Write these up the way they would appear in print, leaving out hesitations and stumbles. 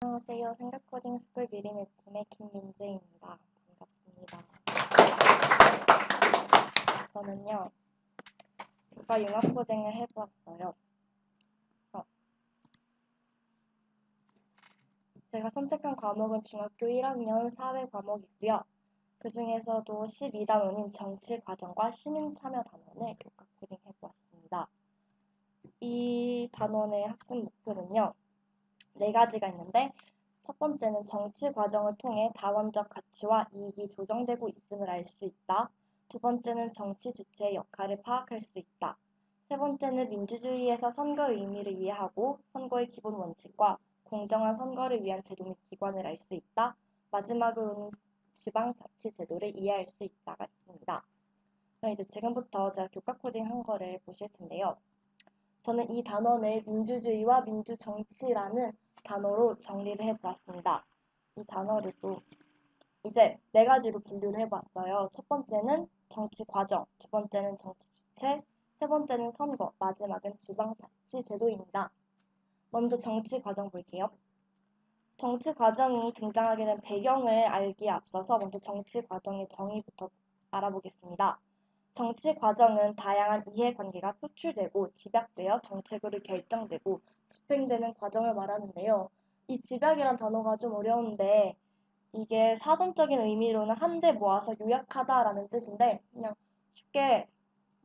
안녕하세요. 생각코딩 스쿨 미리넷 팀의 김민재입니다. 반갑습니다. 저는요, 교과 융합 코딩을 해보았어요. 제가 선택한 과목은 중학교 1학년 사회 과목이고요. 그 중에서도 12단원인 정치 과정과 시민 참여 단원을 교과 코딩 해보았습니다. 이 단원의 학습 목표는요, 4가지가 있는데, 첫 번째는 정치 과정을 통해 다원적 가치와 이익이 조정되고 있음을 알 수 있다. 두 번째는 정치 주체의 역할을 파악할 수 있다. 세 번째는 민주주의에서 선거의 의미를 이해하고 선거의 기본 원칙과 공정한 선거를 위한 제도 및 기관을 알 수 있다. 마지막으로는 지방자치제도를 이해할 수 있다가 있습니다. 그럼 이제 지금부터 제가 교과 코딩 한 거를 보실 텐데요. 저는 이 단원을 민주주의와 민주정치라는 단어로 정리를 해보았습니다. 이 단어를 또 이제 4가지로 분류를 해봤어요. 첫 번째는 정치 과정, 두 번째는 정치 주체, 세 번째는 선거, 마지막은 지방자치제도입니다. 먼저 정치 과정 볼게요. 정치 과정이 등장하게 된 배경을 알기에 앞서서 먼저 정치 과정의 정의부터 알아보겠습니다. 정치 과정은 다양한 이해관계가 표출되고 집약되어 정책으로 결정되고 집행되는 과정을 말하는데요. 이 집약이란 단어가 좀 어려운데 이게 사전적인 의미로는 한데 모아서 요약하다라는 뜻인데 그냥 쉽게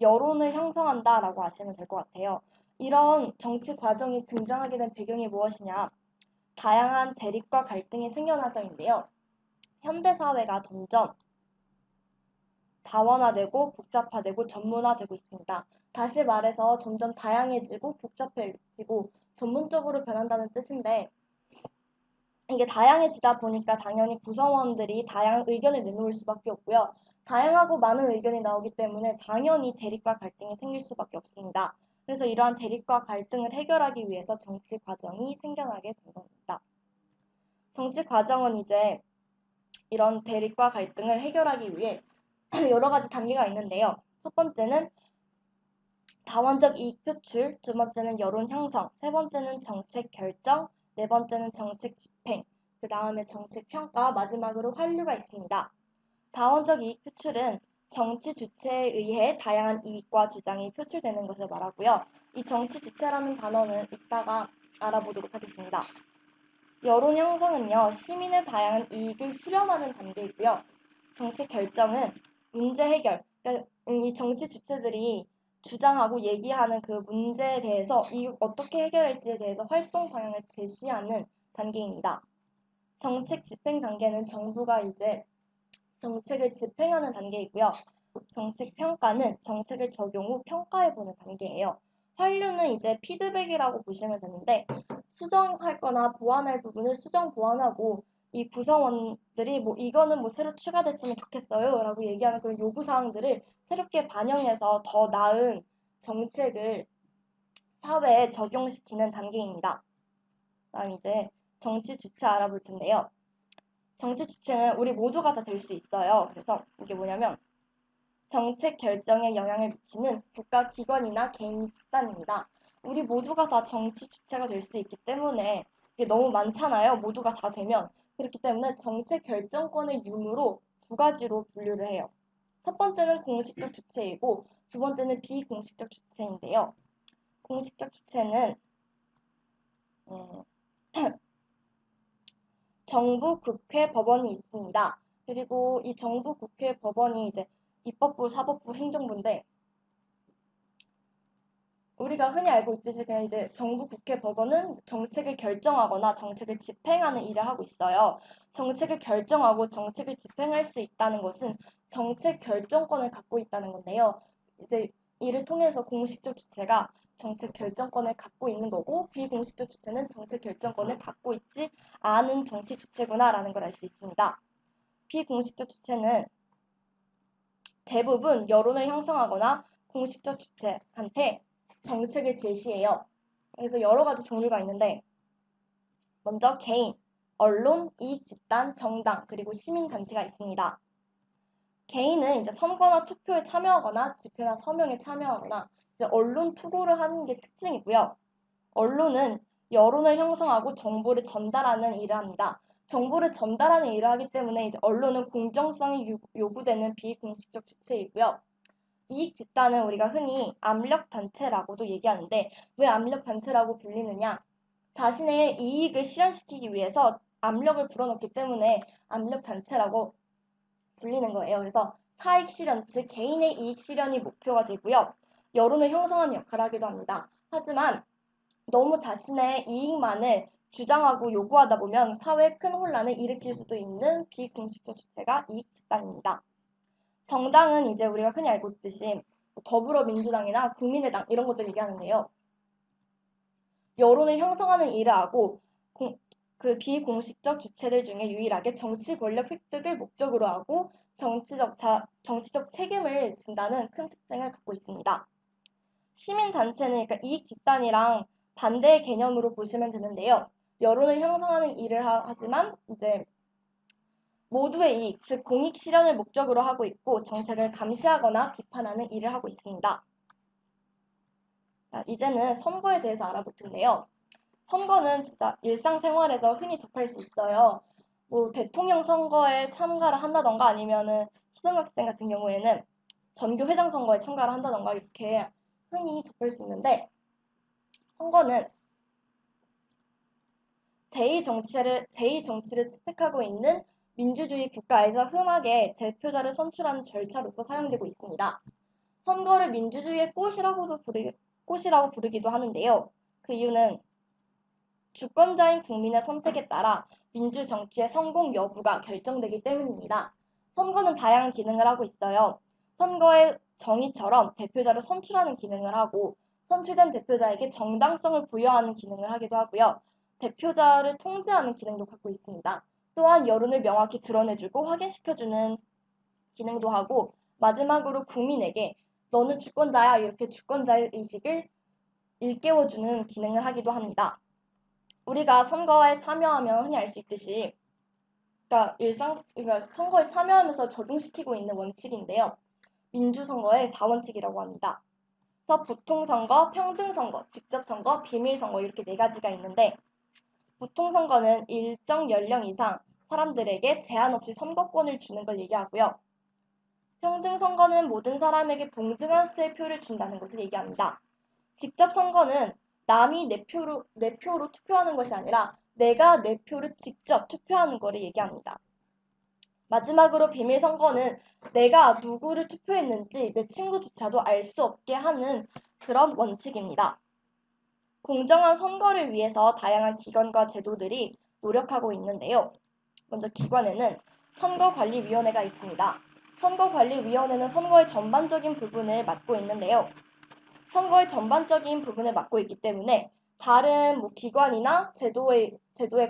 여론을 형성한다라고 아시면 될 것 같아요. 이런 정치 과정이 등장하게 된 배경이 무엇이냐? 다양한 대립과 갈등이 생겨나서인데요. 현대 사회가 점점 다원화되고 복잡화되고 전문화되고 있습니다. 다시 말해서 점점 다양해지고 복잡해지고 전문적으로 변한다는 뜻인데 이게 다양해지다 보니까 당연히 구성원들이 다양한 의견을 내놓을 수밖에 없고요. 다양하고 많은 의견이 나오기 때문에 당연히 대립과 갈등이 생길 수밖에 없습니다. 그래서 이러한 대립과 갈등을 해결하기 위해서 정치 과정이 생겨나게 된 겁니다. 정치 과정은 이제 이런 대립과 갈등을 해결하기 위해 여러 가지 단계가 있는데요. 첫 번째는 다원적 이익 표출, 두 번째는 여론 형성, 세 번째는 정책 결정, 네 번째는 정책 집행, 그 다음에 정책 평가, 마지막으로 환류가 있습니다. 다원적 이익 표출은 정치 주체에 의해 다양한 이익과 주장이 표출되는 것을 말하고요. 이 정치 주체라는 단어는 이따가 알아보도록 하겠습니다. 여론 형성은요, 시민의 다양한 이익을 수렴하는 단계이고요. 정책 결정은 문제 해결, 그러니까 이 정치 주체들이 주장하고 얘기하는 그 문제에 대해서 이 어떻게 해결할지에 대해서 활동 방향을 제시하는 단계입니다. 정책 집행 단계는 정부가 이제 정책을 집행하는 단계이고요. 정책 평가는 정책을 적용 후 평가해보는 단계예요. 환류는 이제 피드백이라고 보시면 되는데 수정할 거나 보완할 부분을 수정 보완하고 이 구성원들이 뭐 이거는 뭐 새로 추가됐으면 좋겠어요 라고 얘기하는 그런 요구사항들을 새롭게 반영해서 더 나은 정책을 사회에 적용시키는 단계입니다. 그다음 이제 정치 주체 알아볼 텐데요. 정치 주체는 우리 모두가 다 될 수 있어요. 그래서 이게 뭐냐면 정책 결정에 영향을 미치는 국가기관이나 개인 집단입니다. 우리 모두가 다 정치 주체가 될 수 있기 때문에 이게 너무 많잖아요. 모두가 다 되면. 그렇기 때문에 정책 결정권의 유무로 2가지로 분류를 해요. 첫 번째는 공식적 주체이고 두 번째는 비공식적 주체인데요. 공식적 주체는 정부, 국회, 법원이 있습니다. 그리고 이 정부, 국회, 법원이 이제 입법부, 사법부, 행정부인데 우리가 흔히 알고 있듯이 그냥 이제 정부, 국회, 법원은 정책을 결정하거나 정책을 집행하는 일을 하고 있어요. 정책을 결정하고 정책을 집행할 수 있다는 것은 정책 결정권을 갖고 있다는 건데요. 이제 이를 통해서 공식적 주체가 정책 결정권을 갖고 있는 거고 비공식적 주체는 정책 결정권을 갖고 있지 않은 정치 주체구나라는 걸 알 수 있습니다. 비공식적 주체는 대부분 여론을 형성하거나 공식적 주체한테 정책을 제시해요. 그래서 여러 가지 종류가 있는데 먼저 개인, 언론, 이익집단, 정당, 그리고 시민단체가 있습니다. 개인은 이제 선거나 투표에 참여하거나 집회나 서명에 참여하거나 이제 언론 투고를 하는 게 특징이고요. 언론은 여론을 형성하고 정보를 전달하는 일을 합니다. 정보를 전달하는 일을 하기 때문에 이제 언론은 공정성이 요구되는 비공식적 주체이고요. 이익 집단은 우리가 흔히 압력 단체라고도 얘기하는데 왜 압력 단체라고 불리느냐? 자신의 이익을 실현시키기 위해서 압력을 불어넣기 때문에 압력 단체라고 불리는 거예요. 그래서 사익 실현, 즉 개인의 이익 실현이 목표가 되고요. 여론을 형성하는 역할을 하기도 합니다. 하지만 너무 자신의 이익만을 주장하고 요구하다 보면 사회에 큰 혼란을 일으킬 수도 있는 비공식적 주체가 이익 집단입니다. 정당은 이제 우리가 흔히 알고 있듯이 더불어민주당이나 국민의당 이런 것들 얘기하는데요. 여론을 형성하는 일을 하고 그 비공식적 주체들 중에 유일하게 정치 권력 획득을 목적으로 하고 정치적 책임을 진다는 큰 특징을 갖고 있습니다. 시민단체는 그러니까 이익 집단이랑 반대의 개념으로 보시면 되는데요. 여론을 형성하는 일을 하지만 이제 모두의 이익, 즉 공익 실현을 목적으로 하고 있고 정책을 감시하거나 비판하는 일을 하고 있습니다. 이제는 선거에 대해서 알아볼 텐데요. 선거는 진짜 일상생활에서 흔히 접할 수 있어요. 뭐 대통령 선거에 참가를 한다던가 아니면은 초등학생 같은 경우에는 전교회장 선거에 참가를 한다던가 이렇게 흔히 접할 수 있는데 선거는 제2정치를 채택하고 있는 민주주의 국가에서 흔하게 대표자를 선출하는 절차로서 사용되고 있습니다. 선거를 민주주의의 꽃이라고 부르기도 하는데요. 그 이유는 주권자인 국민의 선택에 따라 민주정치의 성공 여부가 결정되기 때문입니다. 선거는 다양한 기능을 하고 있어요. 선거의 정의처럼 대표자를 선출하는 기능을 하고 선출된 대표자에게 정당성을 부여하는 기능을 하기도 하고요. 대표자를 통제하는 기능도 갖고 있습니다. 또한 여론을 명확히 드러내주고 확인시켜주는 기능도 하고 마지막으로 국민에게 너는 주권자야 이렇게 주권자의 의식을 일깨워주는 기능을 하기도 합니다. 우리가 선거에 참여하면 흔히 알 수 있듯이 그러니까 선거에 참여하면서 적용시키고 있는 원칙인데요. 민주선거의 4원칙이라고 합니다. 그래서 보통선거, 평등선거, 직접선거, 비밀선거 이렇게 네 가지가 있는데 보통선거는 일정 연령 이상 사람들에게 제한 없이 선거권을 주는 걸 얘기하고요. 평등선거는 모든 사람에게 동등한 수의 표를 준다는 것을 얘기합니다. 직접선거는 남이 내 표로 투표하는 것이 아니라 내가 내 표를 직접 투표하는 것을 얘기합니다. 마지막으로 비밀선거는 내가 누구를 투표했는지 내 친구조차도 알 수 없게 하는 그런 원칙입니다. 공정한 선거를 위해서 다양한 기관과 제도들이 노력하고 있는데요. 먼저 기관에는 선거관리위원회가 있습니다. 선거관리위원회는 선거의 전반적인 부분을 맡고 있는데요. 선거의 전반적인 부분을 맡고 있기 때문에 다른 기관이나 제도의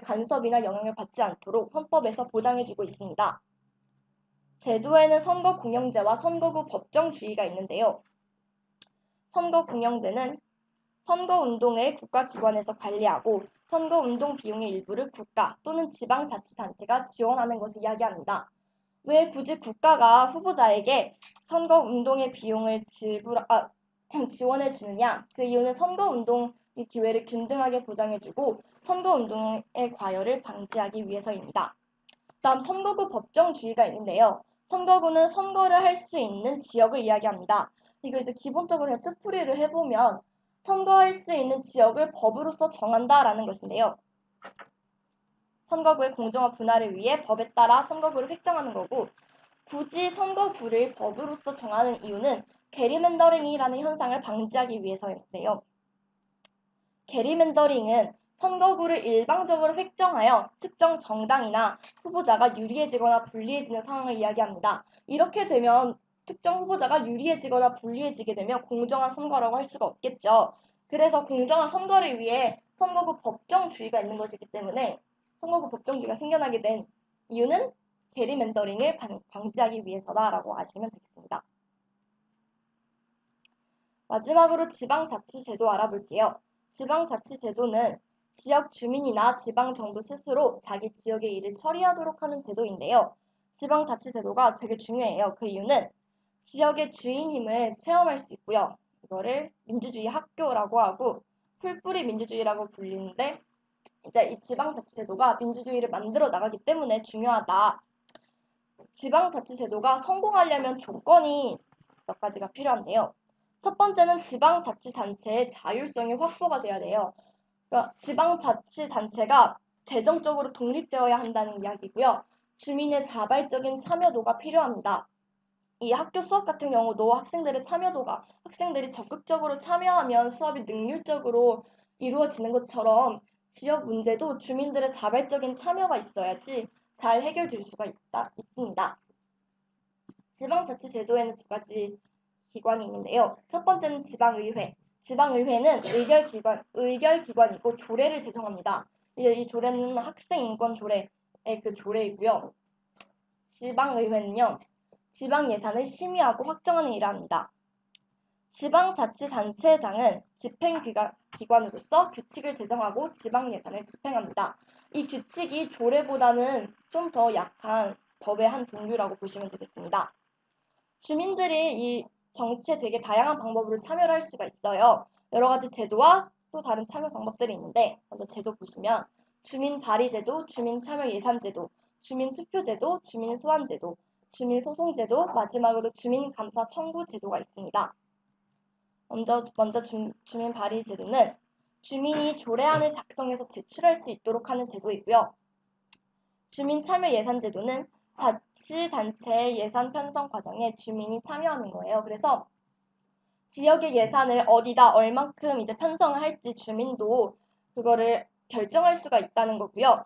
간섭이나 영향을 받지 않도록 헌법에서 보장해주고 있습니다. 제도에는 선거공영제와 선거구 법정주의가 있는데요. 선거공영제는 선거운동을 국가기관에서 관리하고 선거운동 비용의 일부를 국가 또는 지방자치단체가 지원하는 것을 이야기합니다. 왜 굳이 국가가 후보자에게 선거운동의 비용을 지원해 주느냐? 그 이유는 선거운동의 기회를 균등하게 보장해주고 선거운동의 과열을 방지하기 위해서입니다. 다음 선거구 법정주의가 있는데요. 선거구는 선거를 할 수 있는 지역을 이야기합니다. 이거 이제 기본적으로 그냥 뜻풀이를 해보면 선거할 수 있는 지역을 법으로서 정한다라는 것인데요. 선거구의 공정한 분할을 위해 법에 따라 선거구를 획정하는 거고 굳이 선거구를 법으로서 정하는 이유는 게리맨더링이라는 현상을 방지하기 위해서인데요. 게리맨더링은 선거구를 일방적으로 획정하여 특정 정당이나 후보자가 유리해지거나 불리해지는 상황을 이야기합니다. 이렇게 되면 특정 후보자가 유리해지거나 불리해지게 되면 공정한 선거라고 할 수가 없겠죠. 그래서 공정한 선거를 위해 선거구 법정주의가 있는 것이기 때문에 선거구 법정주의가 생겨나게 된 이유는 게리맨더링을 방지하기 위해서다라고 아시면 되겠습니다. 마지막으로 지방자치제도 알아볼게요. 지방자치제도는 지역 주민이나 지방정부 스스로 자기 지역의 일을 처리하도록 하는 제도인데요. 지방자치제도가 되게 중요해요. 그 이유는 지역의 주인임을 체험할 수 있고요. 이거를 민주주의 학교라고 하고 풀뿌리 민주주의라고 불리는데 이제 이 지방자치제도가 민주주의를 만들어 나가기 때문에 중요하다. 지방자치제도가 성공하려면 조건이 몇 가지가 필요한데요. 첫 번째는 지방자치단체의 자율성이 확보가 돼야 돼요. 그러니까 지방자치단체가 재정적으로 독립되어야 한다는 이야기고요. 주민의 자발적인 참여도가 필요합니다. 이 학교 수업 같은 경우도 학생들이 적극적으로 참여하면 수업이 능률적으로 이루어지는 것처럼 지역 문제도 주민들의 자발적인 참여가 있어야지 잘 해결될 수가 있습니다. 지방자치제도에는 두 가지 기관이 있는데요. 첫 번째는 지방의회. 지방의회는 의결기관이고 조례를 제정합니다. 이제 이 조례는 학생인권조례의 그 조례이고요. 지방의회는요. 지방 예산을 심의하고 확정하는 일을 합니다. 지방자치단체장은 집행기관으로서 규칙을 제정하고 지방 예산을 집행합니다. 이 규칙이 조례보다는 좀 더 약한 법의 한 종류라고 보시면 되겠습니다. 주민들이 이 정치에 되게 다양한 방법으로 참여를 할 수가 있어요. 여러 가지 제도와 또 다른 참여 방법들이 있는데 먼저 제도 보시면 주민발의제도, 주민참여예산제도, 주민투표제도, 주민소환제도, 주민소송제도, 마지막으로 주민감사 청구제도가 있습니다. 먼저 주민발의제도는 주민이 조례안을 작성해서 제출할 수 있도록 하는 제도이고요. 주민참여예산제도는 자치단체의 예산 편성 과정에 주민이 참여하는 거예요. 그래서 지역의 예산을 어디다 얼만큼 이제 편성을 할지 주민도 그거를 결정할 수가 있다는 거고요.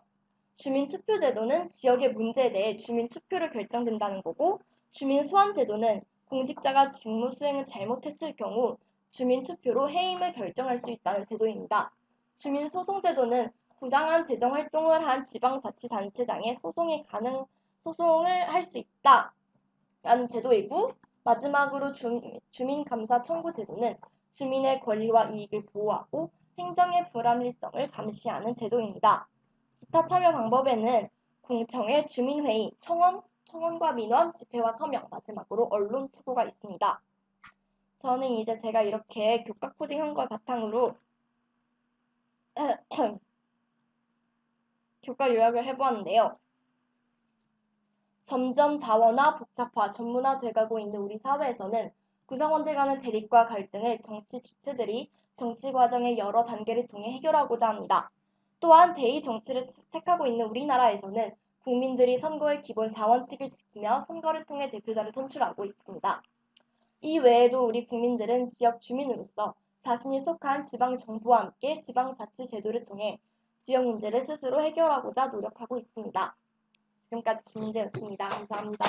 주민투표제도는 지역의 문제에 대해 주민투표를 결정된다는 거고, 주민소환제도는 공직자가 직무 수행을 잘못했을 경우 주민투표로 해임을 결정할 수 있다는 제도입니다. 주민소송제도는 부당한 재정활동을 한 지방자치단체장에 소송을 할 수 있다라는 제도이고, 마지막으로 주민감사 청구제도는 주민의 권리와 이익을 보호하고 행정의 불합리성을 감시하는 제도입니다. 기타 참여 방법에는 공청회, 주민회의, 청원과 민원, 집회와 서명, 마지막으로 언론 투고가 있습니다. 저는 이제 제가 이렇게 교과 코딩한 걸 바탕으로 교과 요약을 해보았는데요. 점점 다원화, 복잡화, 전문화돼가고 있는 우리 사회에서는 구성원들 간의 대립과 갈등을 정치 주체들이 정치 과정의 여러 단계를 통해 해결하고자 합니다. 또한 대의 정치를 택하고 있는 우리나라에서는 국민들이 선거의 기본 4원칙을 지키며 선거를 통해 대표자를 선출하고 있습니다. 이 외에도 우리 국민들은 지역 주민으로서 자신이 속한 지방정부와 함께 지방자치제도를 통해 지역 문제를 스스로 해결하고자 노력하고 있습니다. 지금까지 김은재였습니다. 감사합니다.